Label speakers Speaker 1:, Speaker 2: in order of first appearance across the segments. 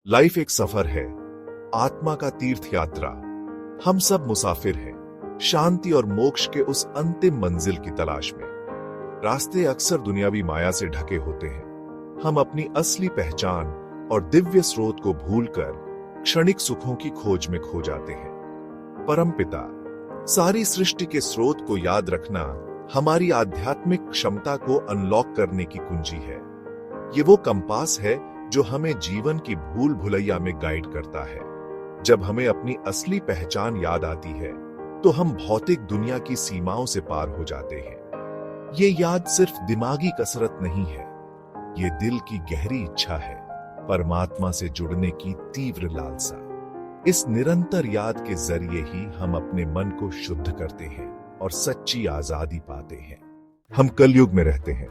Speaker 1: Life एक सफर है, आत्मा का तीर्थ यात्रा। हम सब मुसाफिर हैं, शांति और मोक्ष के उस अंतिम मंजिल की तलाश में। रास्ते अक्सर दुनियावी माया से ढके होते हैं। हम अपनी असली पहचान और दिव्य स्रोत को भूलकर क्षणिक सुखों की खोज में खो जाते हैं। परमपिता, सारी सृष्टि के स्रोत को याद रखना हमारी आध्यात्मिक क्षमता को अनलॉक करने की कुंजी है। ये वो कंपास है जो हमें जीवन की भूल भुलैया में गाइड करता है। जब हमें अपनी असली पहचान याद आती है तो हम भौतिक दुनिया की सीमाओं से पार हो जाते हैं। ये याद सिर्फ दिमागी कसरत नहीं है, ये दिल की गहरी इच्छा है, परमात्मा से जुड़ने की तीव्र लालसा। इस निरंतर याद के जरिए ही हम अपने मन को शुद्ध करते हैं और सच्ची आजादी पाते हैं। हम कलयुग में रहते हैं,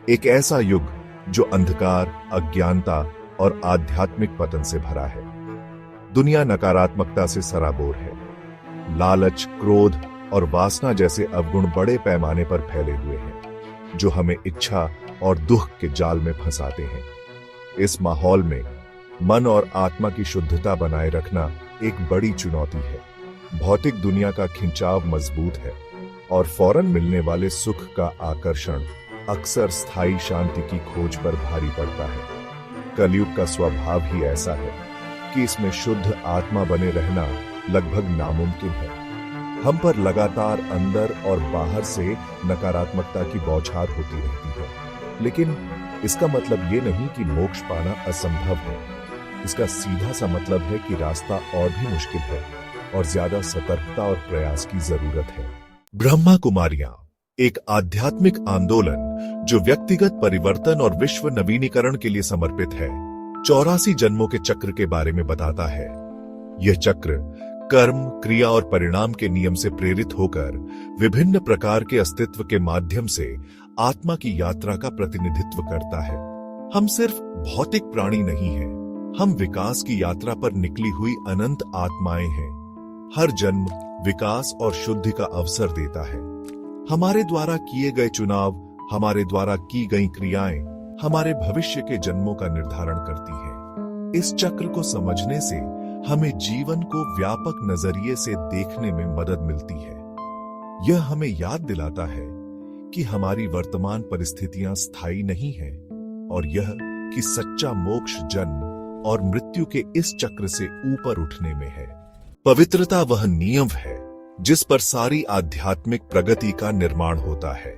Speaker 1: एक ऐसा युग जो अंधकार, अज्ञानता और आध्यात्मिक पतन से भरा है। दुनिया नकारात्मकता से सराबोर है। लालच, क्रोध और वासना जैसे अवगुण बड़े पैमाने पर फैले हुए हैं, जो हमें इच्छा और दुख के जाल में फंसाते हैं। इस माहौल में मन और आत्मा की शुद्धता बनाए रखना एक बड़ी चुनौती है। भौतिक दुनिया का खिंचाव मजबूत है और फौरन मिलने वाले सुख का आकर्षण अक्सर स्थायी शांति की खोज पर भारी पड़ता है। कलयुग का स्वभाव ही ऐसा है कि इसमें शुद्ध आत्मा बने रहना लगभग नामुमकिन है। हम पर लगातार अंदर और बाहर से नकारात्मकता की बौछार होती रहती है, लेकिन इसका मतलब ये नहीं कि मोक्ष पाना असंभव है। इसका सीधा सा मतलब है कि रास्ता और भी मुश्किल है और ज्यादा सतर्कता और प्रयास की जरूरत है। ब्रह्मा कुमारियां एक आध्यात्मिक आंदोलन जो व्यक्तिगत परिवर्तन और विश्व नवीनीकरण के लिए समर्पित है, 84 जन्मों के चक्र के बारे में बताता है। यह चक्र कर्म, क्रिया और परिणाम के नियम से प्रेरित होकर विभिन्न प्रकार के अस्तित्व के माध्यम से आत्मा की यात्रा का प्रतिनिधित्व करता है। हम सिर्फ भौतिक प्राणी नहीं हैं, हम विकास की यात्रा पर निकली हुई अनंत आत्माएं हैं। हर जन्म विकास और शुद्धि का अवसर देता है। हमारे द्वारा किए गए चुनाव, हमारे द्वारा की गई क्रियाएं हमारे भविष्य के जन्मों का निर्धारण करती हैं। इस चक्र को समझने से हमें जीवन को व्यापक नजरिए से देखने में मदद मिलती है। यह हमें याद दिलाता है कि हमारी वर्तमान परिस्थितियां स्थायी नहीं हैं और यह कि सच्चा मोक्ष जन्म और मृत्यु के इस चक्र से ऊपर उठने में है। पवित्रता वह नियम है जिस पर सारी आध्यात्मिक प्रगति का निर्माण होता है।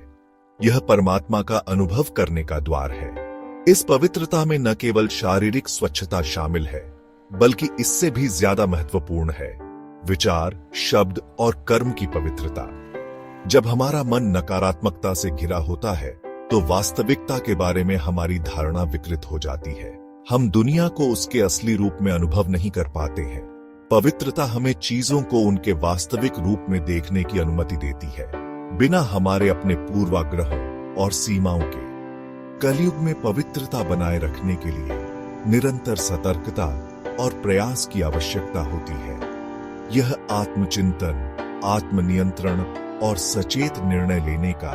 Speaker 1: यह परमात्मा का अनुभव करने का द्वार है। इस पवित्रता में न केवल शारीरिक स्वच्छता शामिल है, बल्कि इससे भी ज्यादा महत्वपूर्ण है विचार, शब्द और कर्म की पवित्रता। जब हमारा मन नकारात्मकता से घिरा होता है तो वास्तविकता के बारे में हमारी धारणा विकृत हो जाती है। हम दुनिया को उसके असली रूप में अनुभव नहीं कर पाते हैं। पवित्रता हमें चीजों को उनके वास्तविक रूप में देखने की अनुमति देती है, बिना हमारे अपने पूर्वाग्रहों और सीमाओं के। कलयुग में पवित्रता बनाए रखने के लिए निरंतर सतर्कता और प्रयास की आवश्यकता होती है। यह आत्मचिंतन, आत्मनियंत्रण और सचेत निर्णय लेने का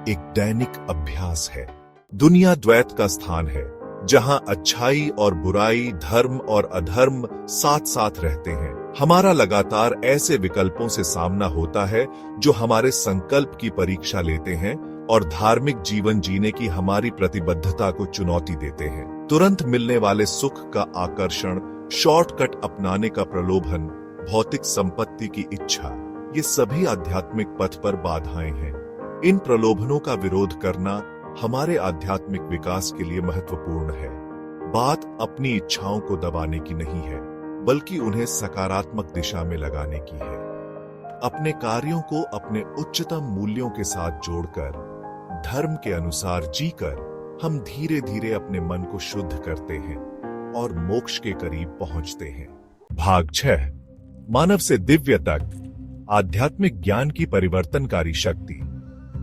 Speaker 1: एक दैनिक अभ्यास है। दुनिया द्वैत का स्थान है, जहां अच्छाई और बुराई, धर्म और अधर्म साथ साथ रहते हैं। हमारा लगातार ऐसे विकल्पों से सामना होता है जो हमारे संकल्प की परीक्षा लेते हैं और धार्मिक जीवन जीने की हमारी प्रतिबद्धता को चुनौती देते हैं। तुरंत मिलने वाले सुख का आकर्षण, शॉर्टकट अपनाने का प्रलोभन, भौतिक संपत्ति की इच्छा, ये सभी आध्यात्मिक पथ पर बाधाएं हैं। इन प्रलोभनों का विरोध करना हमारे आध्यात्मिक विकास के लिए महत्वपूर्ण है। बात अपनी इच्छाओं को दबाने की नहीं है, बल्कि उन्हें सकारात्मक दिशा में लगाने की है। अपने कार्यों को अपने उच्चतम मूल्यों के साथ जोड़कर, धर्म के अनुसार जीकर, हम धीरे धीरे अपने मन को शुद्ध करते हैं और मोक्ष के करीब पहुंचते हैं। भाग 6, मानव से दिव्य तक, आध्यात्मिक ज्ञान की परिवर्तनकारी शक्ति।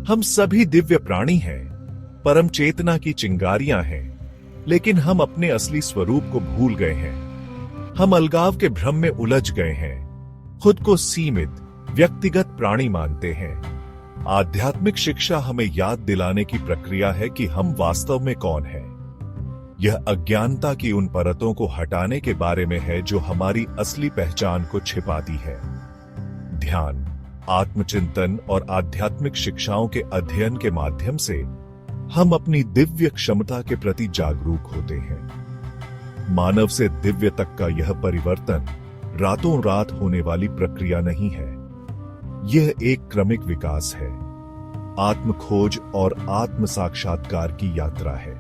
Speaker 1: हम सभी दिव्य प्राणी हैं, परम चेतना की चिंगारियां हैं, लेकिन हम अपने असली स्वरूप को भूल गए हैं। हम अलगाव के भ्रम में उलझ गए हैं, खुद को सीमित, व्यक्तिगत प्राणी मानते हैं। आध्यात्मिक शिक्षा हमें याद दिलाने की प्रक्रिया है कि हम वास्तव में कौन हैं। यह अज्ञानता की उन परतों को हटाने के बारे में है जो हमारी असली पहचान को छिपाती है। ध्यान, आत्मचिंतन और आध्यात्मिक शिक्षाओं के अध्ययन के माध्यम से हम अपनी दिव्य क्षमता के प्रति जागरूक होते हैं। मानव से दिव्य तक का यह परिवर्तन रातों रात होने वाली प्रक्रिया नहीं है। यह एक क्रमिक विकास है, आत्म खोज और आत्म साक्षात्कार की यात्रा है।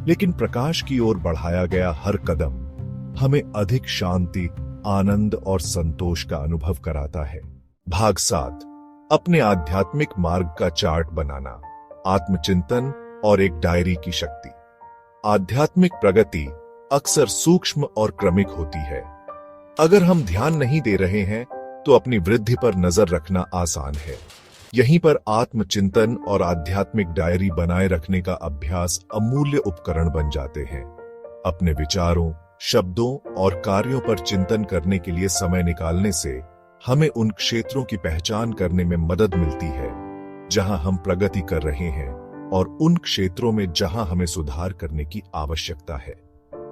Speaker 1: लेकिन प्रकाश की ओर बढ़ाया गया हर कदम हमें अधिक शांति, आनंद और संतोष का अनुभव कराता है। भाग 7, अपने आध्यात्मिक मार्ग का चार्ट बनाना, आत्मचिंतन और एक डायरी की शक्ति। आध्यात्मिक प्रगति अक्सर सूक्ष्म और क्रमिक होती है। अगर हम ध्यान नहीं दे रहे हैं तो अपनी वृद्धि पर नजर रखना आसान है। यहीं पर आत्मचिंतन और आध्यात्मिक डायरी बनाए रखने का अभ्यास अमूल्य उपकरण बन जाते हैं। अपने विचारों, शब्दों और कार्यों पर चिंतन करने के लिए समय निकालने से हमें उन क्षेत्रों की पहचान करने में मदद मिलती है जहां हम प्रगति कर रहे हैं और उन क्षेत्रों में जहां हमें सुधार करने की आवश्यकता है।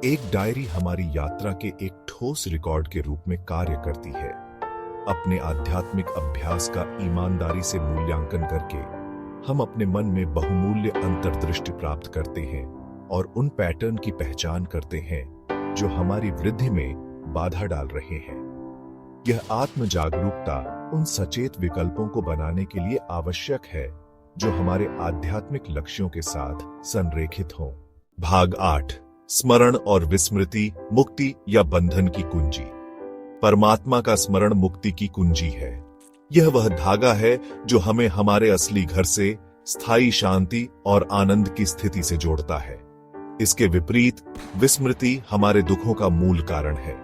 Speaker 1: एक डायरी हमारी यात्रा के एक ठोस रिकॉर्ड के रूप में कार्य करती है। अपने आध्यात्मिक अभ्यास का ईमानदारी से मूल्यांकन करके हम अपने मन में बहुमूल्य अंतर्दृष्टि प्राप्त करते हैं और उन पैटर्न की पहचान करते हैं जो हमारी वृद्धि में बाधा डाल रहे हैं। यह आत्म जागरूकता उन सचेत विकल्पों को बनाने के लिए आवश्यक है जो हमारे आध्यात्मिक लक्ष्यों के साथ संरेखित हों। भाग 8, स्मरण और विस्मृति, मुक्ति या बंधन की कुंजी। परमात्मा का स्मरण मुक्ति की कुंजी है। यह वह धागा है जो हमें हमारे असली घर से स्थायी शांति और आनंद की स्थिति से जोड़ता है। इसके विपरीत विस्मृति हमारे दुखों का मूल कारण है।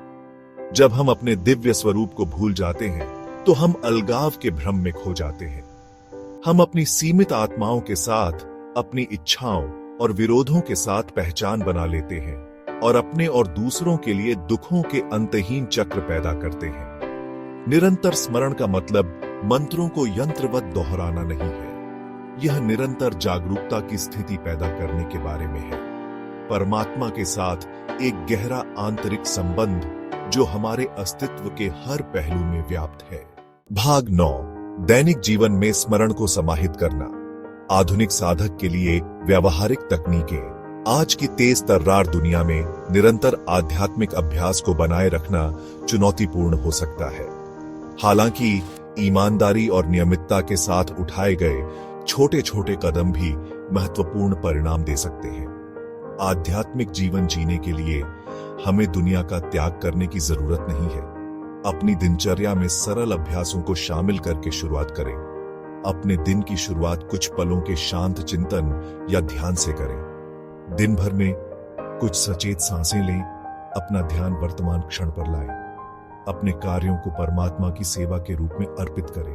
Speaker 1: जब हम अपने दिव्य स्वरूप को भूल जाते हैं तो हम अलगाव के भ्रम में खो जाते हैं। हम अपनी सीमित आत्माओं के साथ, अपनी इच्छाओं और विरोधों के साथ पहचान बना लेते हैं और अपने और दूसरों के लिए दुखों के अंतहीन चक्र पैदा करते हैं। निरंतर स्मरण का मतलब मंत्रों को यंत्रवत दोहराना नहीं है। यह निरंतर जागरूकता की स्थिति पैदा करने के बारे में है। परमात्मा के साथ एक गहरा आंतरिक संबंध जो हमारे अस्तित्व के हर पहलू में व्याप्त है। भाग 9, दैनिक जीवन में स्मरण को समाहित करना। आधुनिक साधक के लिए व्यावहारिक तकनीकें। आज की तेज तर्रार दुनिया में निरंतर आध्यात्मिक अभ्यास को बनाए रखना चुनौतीपूर्ण हो सकता है। हालांकि ईमानदारी और नियमितता के साथ उठाए गए छोटे छोटे कदम भी महत्वपूर्ण परिणाम दे सकते हैं। आध्यात्मिक जीवन जीने के लिए हमें दुनिया का त्याग करने की जरूरत नहीं है। अपनी दिनचर्या में सरल अभ्यासों को शामिल करके शुरुआत करें। अपने दिन की शुरुआत कुछ पलों के शांत चिंतन या ध्यान से करें। दिन भर में कुछ सचेत सांसें लें, अपना ध्यान वर्तमान क्षण पर लाएं। अपने कार्यों को परमात्मा की सेवा के रूप में अर्पित करें।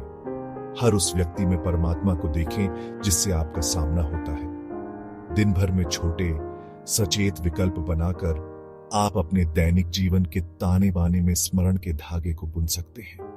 Speaker 1: हर उस व्यक्ति में परमात्मा को देखें जिससे आपका सामना होता है। दिन भर में छोटे सचेत विकल्प बनाकर आप अपने दैनिक जीवन के ताने बाने में स्मरण के धागे को बुन सकते हैं।